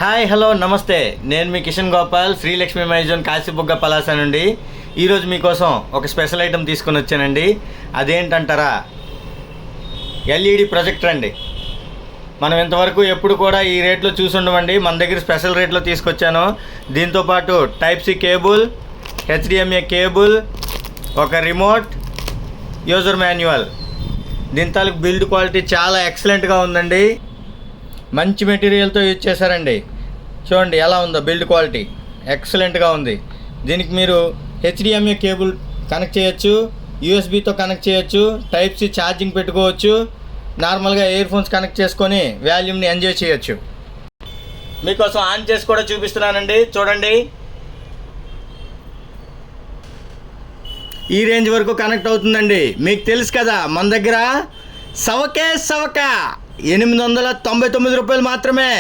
Hi hello నమస్తే, నేను మీ Kishan Gopal, Srilakshmi MyZone Kashibugga Palasa నుండి. ఈరోజు మీకోసం ఒక స్పెషల్ ఐటెం తీసుకొని వచ్చానండి. అదేంటంటారా, ఎల్ఈడి ప్రొజెక్టర్ అండి. మనం ఇంతవరకు ఎప్పుడు కూడా ఈ రేట్లో చూసుండమండి. మన దగ్గర స్పెషల్ రేట్లో తీసుకొచ్చాను. దీంతోపాటు type C cable, HDMI cable, ఒక రిమోట్, యూజర్ మాన్యువల్. దీని తాలూకు బిల్డ్ క్వాలిటీ చాలా ఎక్సలెంట్గా ఉందండి. మంచి మెటీరియల్తో యూజ్ చేశారండి. చూడండి ఎలా ఉందో, బిల్డ్ క్వాలిటీ ఎక్సలెంట్గా ఉంది. దీనికి మీరు హెచ్డిఎంఏ కేబుల్ కనెక్ట్ చేయొచ్చు, యూఎస్బితో కనెక్ట్ చేయొచ్చు, టైప్ సి ఛార్జింగ్ పెట్టుకోవచ్చు, నార్మల్గా ఇయర్ ఫోన్స్ కనెక్ట్ చేసుకొని వాల్యూమ్ని ఎంజాయ్ చేయొచ్చు. మీకోసం ఆన్ చేసి కూడా చూపిస్తున్నానండి, చూడండి. ఈ రేంజ్ వరకు కనెక్ట్ అవుతుందండి. మీకు తెలుసు కదా, మన దగ్గర సవక 899 రూపాయలు మాత్రమే.